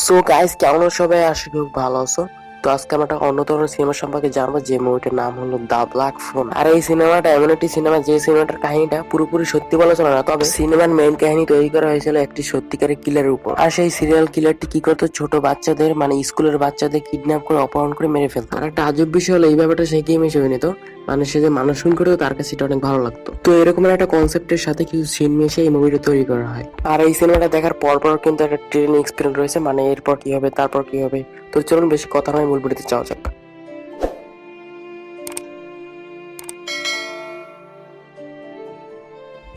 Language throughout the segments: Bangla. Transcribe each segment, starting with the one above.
সো গাইস, কেমন আছো সবাই? আশা করি খুব ভালো আছো। তো আজকে আমরা একটা অন্য ধরনের সিনেমা সম্পর্কে জানবো, যে মুভিটার নাম হলো দা ব্ল্যাক ফোন। আর এই সিনেমাটা এমন একটি সিনেমা, যে সিনেমাটার কাহিনীটা পুরোপুরি সত্যি বলা চলে না, তবে সিনেমার মেইন কাহিনী তৈরি করা হয়েছিল একটি সত্যিকারের কিলারের উপর। আর সেই সিরিয়াল কিলারটি কি করতো, ছোট বাচ্চাদের মানে স্কুলের বাচ্চাদের কিডন্যাপ করে অপহরণ করে মেরে ফেলতো। আর একটা আজব বিষয় হলো, এই ব্যাপারটা সে গেম হিসেবে নিত, মানে সে যে মানুষ খুন করেও তার কাছে এটা অনেক ভালো লাগতো। তো এরকম একটা কনসেপ্টের সাথে কিছু সিন মিশিয়ে এই মুভিটা তৈরি করা হয়। আর এই সিনেমাটা দেখার পর কিন্তু একটা ট্রেনিং এক্সপিরিয়েন্স রয়েছে, মানে এরপর কি হবে তারপর কি হবে। তো চলুন বেশি কথা নয়, মূল ভিডিওতে যাওয়া যাক।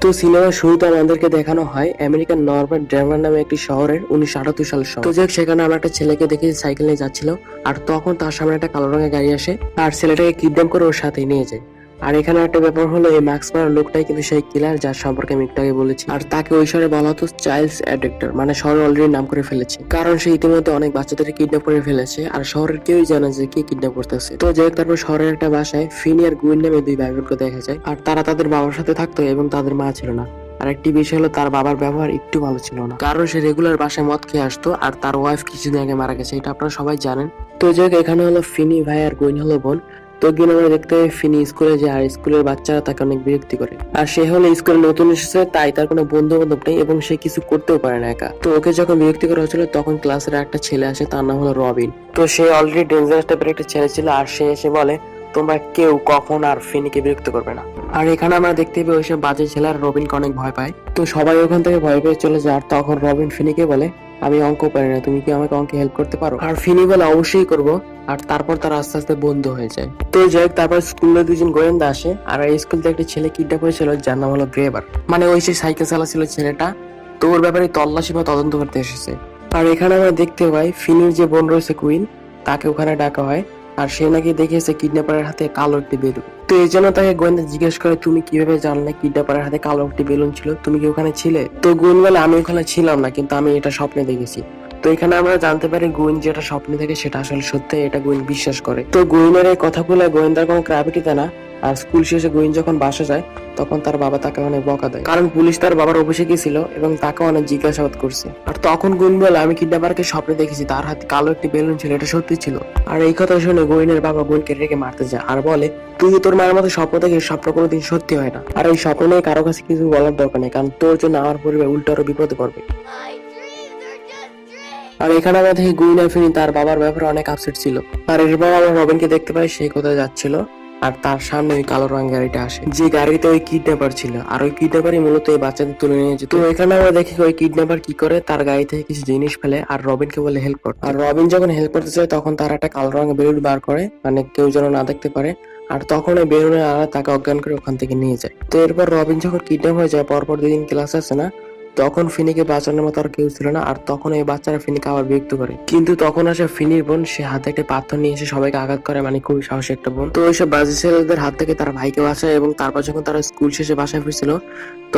তো সিনেমার শুরুতে আমাদেরকে দেখানো হয় আমেরিকার নরম্যান ডেনভার নামে একটি শহরের 1978 সালের শহর। তো যাক, সেখানে আমরা একটা ছেলেকে দেখে সাইকেল নিয়ে যাচ্ছিল, আর তখন তার সামনে একটা কালো রঙের গাড়ি আসে, আর ছেলেটাকে কিডন্যাপ করে ওর সাথে নিয়ে যায়। আর এখানে একটা ব্যাপার হলো, এই মাস্ক পরা লোকটাই কিন্তু সেই কিলার যার সম্পর্কে আমি একটু আগে বলেছি। আর তাকে ওই শহরে বলা হতো চাইল্ডস অ্যাডিক্টর, মানে শহরে অলরেডি নাম করে ফেলেছে, কারণ সে ইতিমধ্যে অনেক বাচ্চাদের কিডন্যাপ করে ফেলেছে, আর শহরের কেউই জানে যে কে কিডন্যাপ করতেছে। তো যাই হোক, তারপর শহরের একটা বাসায় ফিনি আর গুইন নামে দুই ভাই বোনকে দেখা যায়, আর তারা তাদের বাবার সাথে থাকতো এবং তাদের মা ছিল না। আর একটি বিষয় হলো, তার বাবার ব্যবহার একটু ভালো ছিল না, কারণ সে রেগুলার বাসায় মদ খেয়ে আসতো, আর তার ওয়াইফ কিছুদিন আগে মারা গেছে, এটা আপনারা সবাই জানেন। তো যাই হোক, এখানে হলো ফিনি ভাই আর গুইন হলো বোন। তো গিয়ে আমরা দেখতে পাই ফিনি স্কুলে যায়, আর স্কুলের বাচ্চারা তাকে অনেক বিরক্তি করে। আর সে হলো স্কুলে নতুন এসেছে, তাই তার কোনো বন্ধু বান্ধব নেই এবং সে কিছু করতেও পারে না একা। তো ওকে যখন বিরক্তি করা হচ্ছিল, তখন ক্লাসের একটা ছেলে আসে, তার নাম হলো রবিন। তো সে অলরেডি ডেঞ্জারাস টাইপের একটা ছেলে ছিল, আর সে এসে বলে তোমরা কেউ কখন আর ফিনিকে বিরক্ত করবে না। আর এখানে আমরা দেখতে পাই ওইসব বাজে ছেলে আর রবিনকে অনেক ভয় পায়। তো সবাই ওখান থেকে ভয় পেয়ে চলে যায়, আর তখন রবিন ফিনিকে বলে আমি অঙ্ক পারি না, তুমি কি আমাকে অঙ্কে হেল্প করতে পারো? আর ফিনি বলে অবশ্যই করব। আর তারপর তারা আস্তে আস্তে বন্ধু হয়ে যায়। তো যাই হোক, তারপর স্কুলে দুজন গোয়েন্দা আসে, আর এই স্কুল থেকে একটা ছেলে কিডন্যাপ হয়েছিল, যার নাম হলো গ্রেবার, মানে ওই সে সাইকেল চালাচ্ছিল ছেলেটা। তো ওর ব্যাপারে তল্লাশি বা তদন্ত করতে এসেছে। আর এখানে আমরা দেখতে পাই ফিনির যে বোন রয়েছে কুইন, তাকে ওখানে ডাকা হয়, আর সে নাকি দেখেছে কিডন্যাপারের হাতে কালো একটি বেলুন। তো এই জন্য তাকে গোয়েন্দা জিজ্ঞেস করে তুমি কিভাবে জানলে কিডন্যাপারের হাতে কালো একটি বেলুন ছিল, তুমি কি ওখানে ছিলে? তো গুইন বলে আমি ওখানে ছিলাম না, কিন্তু আমি এটা স্বপ্নে দেখেছি। তো এখানে আমরা জানতে পারি গুইন যেটা স্বপ্নে দেখে সেটা আসলে সত্যি, এটা গুইন বিশ্বাস করে। তো গুইনের এই কথাগুলো গোয়েন্দার কোনো গ্র্যাভিটি দেয় না। আর স্কুল শেষে গুইন যখন বাসা যায়, তখন তার বাবা তাকে অনেক বকা দেয়, কারণ পুলিশ তার বাবার অফিসে গিয়েছিল এবং তাকে অনেক জিজ্ঞাসাবাদ করছে। আর তখন গুইন বলে আমি কিডন্যাপারকে স্বপ্নে দেখেছি, তার হাতে কালো একটি বেলুন ছিল, এটা সত্যি ছিল। আর এই কথা শুনে গুইনের বাবা গুইনকে রেখে মারতে যায়, আর বলে তুই তোর মায়ের মতো স্বপ্ন দেখে, স্বপ্ন কোনোদিন সত্যি হয় না। আর এই স্বপ্ন নিয়ে কারো কাছে কিছু বলার দরকার নেই, কারণ তোর জন্য আমার পরিবার উল্টো আরো বিপদে পড়বে। আর এখানে আমরা দেখি গুইন আর ফিনি তার বাবার ব্যাপারে অনেক আপসেট ছিল। আর এরপর আমরা রবিনকে দেখতে পাই, সে কোথায় যাচ্ছিল, আর তার সামনে ওই কালো রঙের গাড়িটা আসে, যে গাড়িতে ওই কিডন্যাপার ছিল, আর ওই কিডন্যাপারই মূলত এই বাচ্চাদের তুলে নিয়ে যেত। তো এখানে আমরা দেখি ওই কিডন্যাপার কি করে, তার গাড়ি থেকে কিছু জিনিস ফেলে আর রবিনকে বলে হেল্প করতে। আর রবিন যখন হেল্প করতে চায়, তখন তার একটা কালো রঙের বেলুন বার করে, মানে কেউ যেন না দেখতে পারে। আর তখন ওই বেলুনের আড়ালে তাকে অজ্ঞান করে ওখান থেকে নিয়ে যায়। তো এরপর রবিন যখন কিডন্যাপ হয়ে যায়, পরপর 2 দিন ক্লাস আছে না, তখন ফিনিকে বাঁচানোর মতো আর কেউ ছিল না। আর তখন এই বাচ্চারা ফিনিকে আবার বিরক্ত করে, কিন্তু তখন আসে ফিনির বোন, সে হাতে একটা পাথর নিয়ে এসে সবাইকে আঘাত করে, মানে খুবই সাহসী একটা বোন। তো ওইসব বাজে ছেলেদের হাত থেকে তার ভাইকে বাঁচায়, এবং তারপর যখন তারা স্কুল শেষে বাসায় ফিরছিল,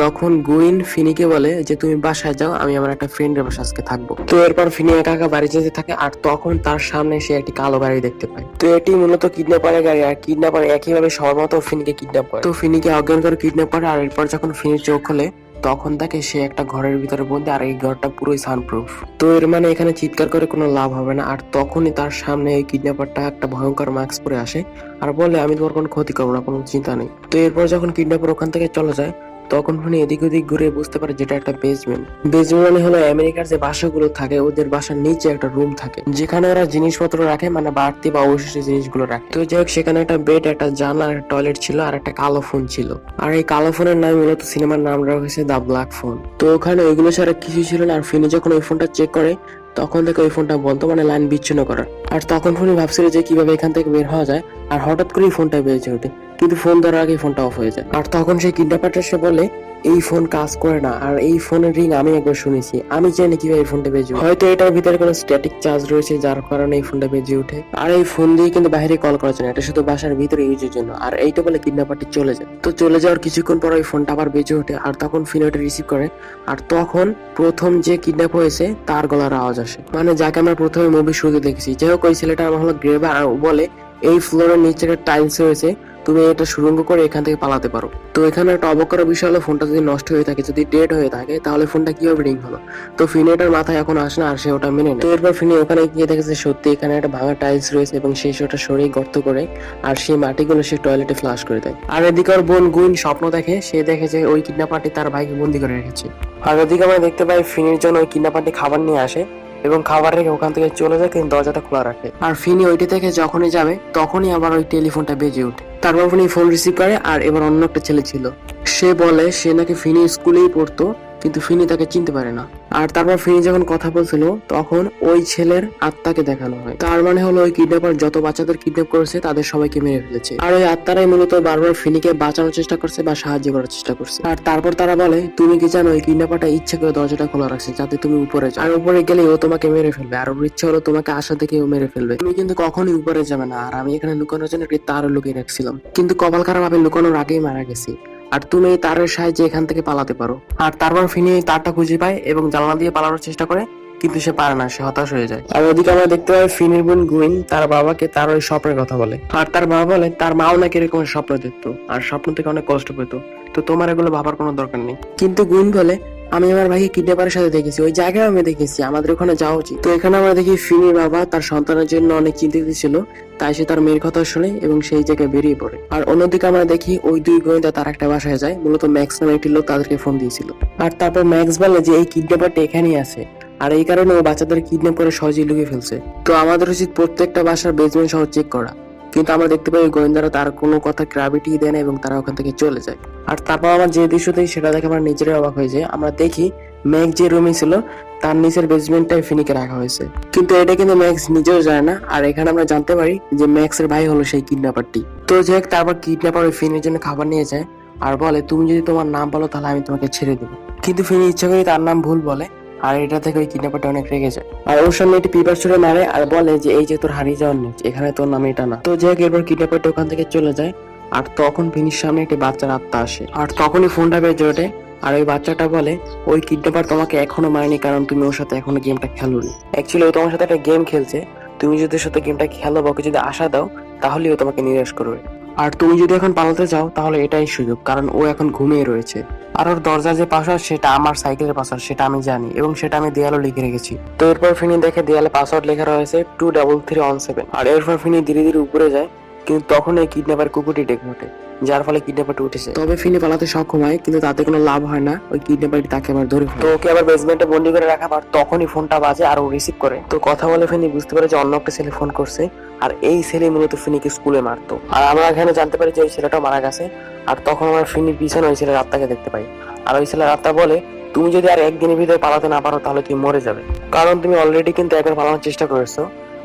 তখন গুইন ফিনিকে বলে যে তুমি বাসায় যাও, আমি আমার একটা ফ্রেন্ডের বাসায় আজকে থাকবো। তো এরপর ফিনি একা একা বাড়ি যেতে থাকে, আর তখন তার সামনে সে একটি কালো গাড়ি দেখতে পায়। তো এটি মূলত কিডন্যাপারের গাড়ি, আর কিডন্যাপার একইভাবে সবার মতো ফিনিকে কিডন্যাপ করে। তো ফিনিকে অজ্ঞান করে কিডন্যাপ করে, আর এরপর যখন ফিনির চোখ খোলে, তখন তাকে সে একটা ঘরের ভিতরে বন্দি, আর এই ঘরটা পুরোই সানপ্রুফ। তো এর মানে এখানে চিৎকার করে কোনো লাভ হবে না। আর তখনই তার সামনে এই কিডন্যাপারটা একটা ভয়ঙ্কর মাস্ক পরে আসে, আর বলে আমি তোমার কোনো ক্ষতি করবো না, কোনো চিন্তা নেই। তো এরপর যখন কিডন্যাপার ওখান থেকে চলে যায়, তখন ফোনে এদিক ওদিক ঘুরে বুঝতে পারে যেটা একটা বেসমেন্ট। বেসমেন্ট মানে হলো আমেরিকার যে বাসাগুলো থাকে, ওদের বাসার নিচে একটা রুম থাকে, যেখানে ওরা জিনিসপত্র রাখে, মানে বাড়তি বা অবশিষ্ট জিনিসগুলো রাখে। তো যাই হোক, সেখানে একটা বেড, একটা জানলা, একটা টয়লেট ছিল, আর একটা কালো ফোন ছিল। আর এই কালো ফোনের নাম মূলত সিনেমার নাম রাখা হয়েছে দা ব্ল্যাক ফোন। তো ওখানে ওইগুলো ছাড়া কিছু ছিল না। আর ফিনি যখন ওই ফোনটা চেক করে, তখন থেকে ওই ফোনটা বন্ধ, মানে লাইন বিচ্ছিন্ন করার। আর তখন ফোনে ভাবছিল যে কিভাবে এখান থেকে বের হওয়া যায়, আর হঠাৎ করেই ফোনটা বেজে ওঠে, কিন্তু ফোন ধরার আগে ফোনটা অফ হয়ে যায়। আর তখন সেই কিডন্যাপারটা এসে বলে এই ফোন কাজ করে না, আর এই ফোনের রিং আমি একবার শুনেছি, আমি জানি কিভাবে এই ফোনটা বেজে, হয়তো এটার ভিতরে কোনো স্ট্যাটিক চার্জ রয়েছে, যার কারণে এই ফোনটা বেজে ওঠে। আর এই ফোন দিয়ে কিন্তু বাইরে কল করার জন্য, এটা শুধু বাসার ভিতরে ইউজের জন্য। আর এইটা বলে কিডন্যাপারটি চলে যায়। তো চলে যাওয়ার কিছুক্ষণ পর ওই ফোনটা আবার বেজে ওঠে, আর তখন ফিনোটা রিসিভ করে। আর তখন প্রথম যে কিডন্যাপ হয়েছে তার গলার আওয়াজ আসে, মানে যাকে আমরা প্রথমে মুভি শুরুতে দেখেছি। যাই হোক, ওই ছেলেটার নাম হলো গ্রেভার, আর ও বলে এই ফ্লোরের নিচে একটা টাইলস রয়েছে, তুমি এটা সুড়ঙ্গ করে এখান থেকে পালাতে পারো। তো এখানে একটা অবাক করার বিষয় হলো ফোনটা যদি নষ্ট হয়ে থাকে, যদি ডেড হয়ে থাকে, তাহলে ফোনটা কিভাবে রিং হলো। তো ফিনি এটার মাথায় এখন আসে না, আর সে ওটা মেনে নেয়। তো এরপর ফিনি ওখানে গিয়ে দেখেছে সত্যি এখানে একটা ভাঙা টাইলস রয়েছে এবং সেই ওটা সরিয়ে গর্ত করে আর সেই মাটিগুলো সে টয়লেটে ফ্লাশ করে দেয়। আর এদিকে ওর বোন গুইন স্বপ্ন দেখে, সে দেখে যে ওই কিডন্যাপারটি তার ভাইকে বন্দি করে রেখেছে। আর ওদিকে আমরা দেখতে পাই ফিনির জন্য ওই কিডন্যাপারটি খাবার নিয়ে আসে এবং খাবার রেখে ওখান থেকে চলে যায়, কিন্তু দরজাটা খোলা রাখে। আর ফিনি ওইটি থেকে যখনই যাবে তখনই আবার ওই টেলিফোনটা বেজে ওঠে। তারপর ফিনি ফোন রিসিভ করে, আর এবার অন্য একটা ছেলে ছিল। সে বলে সে নাকি ফিনি স্কুলেই পড়তো, কিন্তু ফিনি তাকে চিনতে পারে না। আর তারপর ফিনি যখন কথা বলছিল তখন ওই ছেলের আত্মাকে দেখানো হয়। তার মানে হলো ওই কিডন্যাপার যত বাচ্চাদের কিডন্যাপ করেছে তাদের সবাইকে মেরে ফেলেছে, আর ওই আত্মারাই মূলত বারবার ফিনিকে বাঁচানোর চেষ্টা করছে বা সাহায্য করার চেষ্টা করছে। আর তারপর তারা বলে তুমি কি জানো, ওই কিডন্যাপারটা ইচ্ছে করে দরজাটা খোলা রাখছে যাতে তুমি উপরে যাও, আর উপরে গেলে ও তোমাকে মেরে ফেলবে, আর ওর ইচ্ছা হলো তোমাকে আশা দেখে ও মেরে ফেলবে। তুমি কিন্তু কখনোই উপরে যাবে না, আর আমি এখানে লুকানোর জন্য একটি তারও লুকিয়ে রাখছিলাম, কিন্তু কপাল খারাপ ভাবে লুকানোর আগেই মারা গেছি, আর তুমি এই তারের সাহায্যে এখান থেকে পালাতে পারো। আর তারপর ফিনি এই তারটা খুঁজে পায় এবং জানলা দিয়ে পালানোর চেষ্টা করে, কিন্তু সে পারে না, সে হতাশ হয়ে যায়। আর ওদিকে আমরা দেখতে পাই ফিনির বোন গুইন তার বাবাকে তার ওই স্বপ্নের কথা বলে, আর তার বাবা বলে তার মাও নাকি এরকম স্বপ্ন দেখতো আর স্বপ্ন থেকে অনেক কষ্ট পেত, তো তোমার এগুলো ভাবার কোনো দরকার নেই। কিন্তু গুইন বলে আমি আমার ভাইকে কিডন্যাপারের সাথে দেখেছি, ওই জায়গায় আমি দেখেছি, আমাদের ওখানে যাওয়া উচিত। তো এখানে আমরা দেখি ফিনির বাবা তার সন্তানের জন্য অনেক চিন্তিত ছিল, তাই সে তার মেয়ের কথা শুনে এবং সেই জায়গায় বেরিয়ে পড়ে। আর অন্যদিকে আমরা দেখি ওই দুই গোয়েন্দা তার একটা বাসায় যায়, মূলত ম্যাক্স নামে একটি লোক তাদেরকে ফোন দিয়েছিল। আর তারপর ম্যাক্স বলে যে এই কিডন্যাপারটা এখানেই আছে, আর এই কারণে ও বাচ্চাদের কিডন্যাপ করে সহজেই লুকিয়ে ফেলছে। তো আমাদের উচিত প্রত্যেকটা বাসার বেসমেন্ট সহ চেক করা, কিন্তু আমরা দেখতে পাই গোয়েন্দারা তার কোনো কথা গ্রাভিটি দেয় না এবং তারা ওখান থেকে চলে যায়। আর তারপর আমার যে দৃশ্য দেখি সেটা দেখে আমরা নিজেরাই অবাক হয়ে যাই। আমরা দেখি ম্যাক্স যে রুমে ছিল তার নিচের বেসমেন্টটাই ফিনিকে রাখা হয়েছে, কিন্তু এটা কিন্তু ম্যাক্স নিজেও যায় না। আর এখানে আমরা জানতে পারি যে ম্যাক্স এর ভাই হলো সেই কিডন্যাপারটি। তো যাই হোক, তারপর কিডন্যাপার ওই ফিনির জন্য খাবার নিয়ে যায় আর বলে তুমি যদি তোমার নাম বলো তাহলে আমি তোমাকে ছেড়ে দেবো, কিন্তু ফিনি ইচ্ছা করে তার নাম ভুল বলে, আর এটা থেকে ওই কিডন্যাপারটা অনেক রেগে যায় আর ওর সামনে একটি পেপার ছুড়ে মারে আর বলে যে এই যে তোর হারিয়ে যাওয়ার নিচ, এখানে তোর নাম এটা না। তো যাই হোক, এরপর কিডন্যাপারটা ওখান থেকে চলে যায়, আর তখন ফিনির সামনে একটি বাচ্চার আত্মা আসে, আর তখনই ফোনটা বেজে ওঠে। আর ওই বাচ্চাটা বলে ওই কিডন্যাপার তোমাকে এখনো মারেনি, কারণ তুমি ওর সাথে এখনো গেমটা খেলোনি। অ্যাকচুয়ালি ও তোমার সাথে একটা গেম খেলছে, তুমি যদি ওর সাথে গেমটা খেলো বা ওকে যদি আশা দাও তাহলে ও তোমাকে নিরাশ করবে। আর তুমি যদি এখন পালাতে চাও তাহলে এটাই সুযোগ, কারণ ও এখন ঘুমিয়ে রয়েছে। আর ওর দরজার যে পাসওয়ার্ড সেটা আমার সাইকেলের পাসওয়ার্ড, সেটা আমি জানি এবং সেটা আমি দেয়ালও লিখে রেখেছি। তো এরপর ফিনি দেখে দেয়ালে পাসওয়ার্ড লেখা রয়েছে 23317। আর এরপর ফিনি ধীরে ধীরে উপরে যায়, কিন্তু তখন এই কিডন্যাপার কুকুরটি ডেকে ওঠে, যার ফলে কিডন্যাপারটি উঠেছে। তবে ফিনি পালাতে সক্ষম হয়, কিন্তু তাতে কোনো লাভ হয় না, ওই কিডন্যাপারটি তাকে আবার ধরে ফেলে। তো ওকে আবার বেসমেন্টে বন্দি করে রাখা, আর তখনই ফোনটা বাজে আর ও রিসিভ করে। তো কথা বলে ফিনি বুঝতে পারে যে অন্য একটা ছেলে ফোন করছে, আর এই ছেলে মূলত ফিনিকে স্কুলে মারতো। আর আমরা এখানে জানতে পারি যে ওই ছেলেটা মারা গেছে। আর তখন আমরা ফিনির পিছনে ওই ছেলের আত্মাকে দেখতে পাই, আর ওই ছেলের আত্মা বলে তুমি যদি আর একদিনের ভিতরে পালাতে না পারো তাহলে তুমি মরে যাবে, কারণ তুমি অলরেডি কিন্তু একবার পালানোর চেষ্টা করেছো,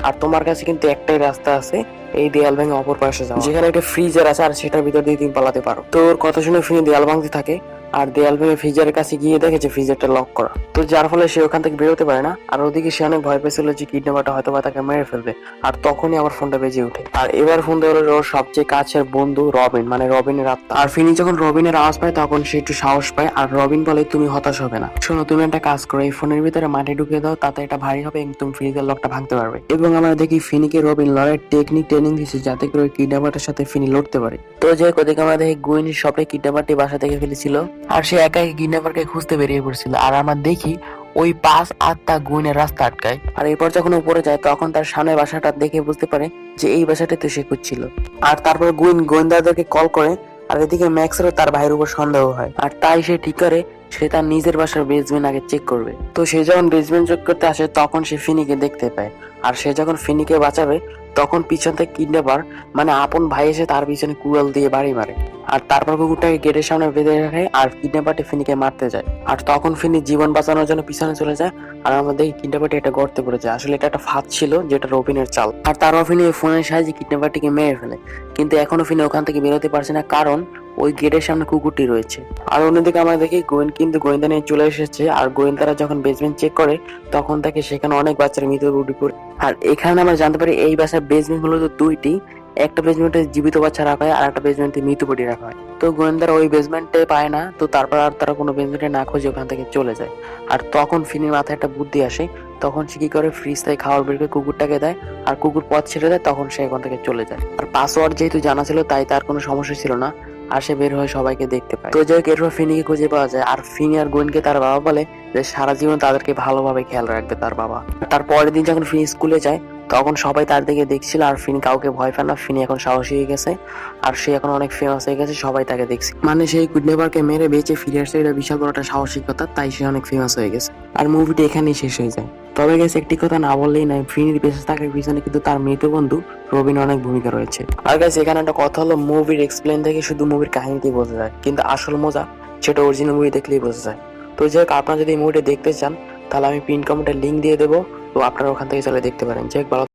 আর তোমার কাছে কিন্তু একটাই রাস্তা আছে, এই দেয়াল ভেঙে অপর পাশে যাও, যেখানে একটা ফ্রিজার আছে আর সেটার ভিতর দিয়ে তুমি পালাতে পারো। তো ওর কথা শুনে ফিনি দেয়াল ভাঙতে থাকে, আর দেয়াল ভেঙে ফ্রিজারের কাছে গিয়ে দেখে যে ফ্রিজারটা লক করা, তো যার ফলে সে ওখান থেকে বেরোতে পারে না। আর ওদিকে সে অনেক ভয় পেয়েছিল যে কিডন্যাপারটা হয়তো বা তাকে মেরে ফেলবে। আর তখনই আমার ফোনটা বেজে ওঠে, আর এবার ফোন দেওয়ার ওর সবচেয়ে কাছের বন্ধু রবিন, মানে রবিনের আত্মা। আর ফিনি যখন রবিনের আওয়াজ পায় তখন সে একটু সাহস পায়, আর রবিন বলে তুমি হতাশ হবে না, শোনো তুমি একটা কাজ করো, এই ফোনের ভিতরে মাটি ঢুকিয়ে দাও, তাতে এটা ভারী হবে এবং তুমি ফ্রিজের লকটা ভাঙতে পারবে। এবং আমরা দেখি ফিনিকে রবিন লড়াইয়ের টেকনিক ট্রেনিং দিচ্ছে যাতে করে ওই কিডন্যাপারটার সাথে ফিনি লড়তে পারে। তো যে ওদিকে আমরা দেখি গুইনের শপে কিডন্যাপারটি বাসা থেকে ফেলেছিল, আর সে একাই কিডন্যাপারকে খুঁজতে বেরিয়ে পড়ছিল। আর আমরা দেখি ওই পাঁচ আত্মা গুইনের রাস্তা আটকায়, আর এরপর যখন উপরে যায় তখন তার সামনে বাসাটা দেখে বুঝতে পারে যে এই বাসাটাতে সে খুঁজছিল। আর তারপর গুইন গোয়েন্দাদেরকে কল করে, আর এদিকে ম্যাক্সেরও তার ভাইয়ের উপর সন্দেহ হয়, আর তাই সে ঠিক করে সে তার নিজের বাসার বেসমেন্ট আগে চেক করবে। তো সে যখন বেসমেন্ট চেক করতে আসে তখন সে ফিনিকে দেখতে পায়, আর সে যখন ফিনিকে বাঁচাবে তখন পিছন থেকে কিডন্যাপার মানে আপন ভাই এসে তার পিছনে কুড়াল দিয়ে বাড়ি মারে, আর তারপর কুকুরটাকে গেটের সামনে বেঁধে রাখে, আর কিডন্যাপারটি ফিনিকে মারতে যায়। আর তখন ফিনি জীবন বাঁচানোর জন্য পিছনে চলে যায়, আর আমরা দেখি কিডন্যাপারটি একটা গর্তে পড়ে যায়। আসলে এটা একটা ফাঁদ ছিল যেটা রবিনের চাল। আর তারপর ফিনি ফোনের সাহায্যে কিডন্যাপারটিকে মেরে ফেলে, কিন্তু এখনো ফিনি ওখান থেকে বেরোতে পারছে না, কারণ ওই গেটের সামনে কুকুরটি রয়েছে। আর অন্যদিকে আমরা দেখি কিন্তু গোয়েন্দা নিয়ে চলে এসেছে, আর গোয়েন্দারা যখন বেসমেন্ট চেক করে তখন তাকে সেখানে অনেক বাচ্চার মৃত উঠে পড়ে। আর এখানে আমরা জানতে পারি এই বাসার বেসমেন্ট মূলত দুইটি, একটা বেসমেন্টে জীবিত বাচ্চা রাখা হয় আর একটা বেসমেন্টে মৃত বডি রাখা হয়। তো গোয়েন্দারা ওই বেসমেন্টে পায় না, তো তারপর আর তারা কোনো বেসমেন্টে না খুঁজে ওখান থেকে চলে যায়। আর তখন ফিনির মাথায় একটা বুদ্ধি আসে, তখন সে কি করে ফ্রিজ থেকে খাবার বের করে কুকুরটাকে দেয়, আর কুকুর পথ ছেড়ে দেয়, তখন সে এখান থেকে চলে যায়। আর পাসওয়ার্ড যেহেতু জানা ছিল তাই তার কোনো সমস্যা ছিল না, আর সে বের হয়ে সবাইকে দেখতে পায়। তো যাই হোক, এরপর ফিনিকে খুঁজে পাওয়া যায়, আর ফিনি আর গোয়েনকে তার বাবা বলে যে সারা জীবন তাদেরকে ভালোভাবে খেয়াল রাখবে তার বাবা। তার পরের দিন যখন ফিনি স্কুলে যায় তখন সবাই তার দিকে দেখছিল, আর ফিনি কাউকে ভয় পায় না। ফিনি এখন সাহসী হয়ে গেছে আর সে এখন অনেক ফেমাস হয়ে গেছে, সবাই তাকে দেখছে। মানে সেই কিডন্যাপারকে মেরে বেঁচে ফিরে আসছে, এটা বিশাল বড় একটা সাহসিকতা, তাই সে অনেক ফেমাস হয়ে গেছে। আর মুভিটি এখানেই শেষ হয়ে যায়। তবে গেছে একটি কথা না বললেই নয়, ফিনির বেঁচে থাকার পিছনে কিন্তু তার মৃত বন্ধু রবিন অনেক ভূমিকা রয়েছে। আর গাইস এখানে একটা কথা হলো, মুভির এক্সপ্লেন থেকে শুধু মুভির কাহিনীতেই বোঝা যায়, কিন্তু আসল মজা সেটা অরিজিনাল মুভি দেখলেই বোঝা যায়। তো যাই হোক, আপনারা যদি এই মুভিটা দেখতে চান তাহলে আমি পিন কমেন্টে লিঙ্ক দিয়ে দেবো, তো আপনারা ওখান থেকে চলে দেখতে পারেন। যাই হোক, ভালো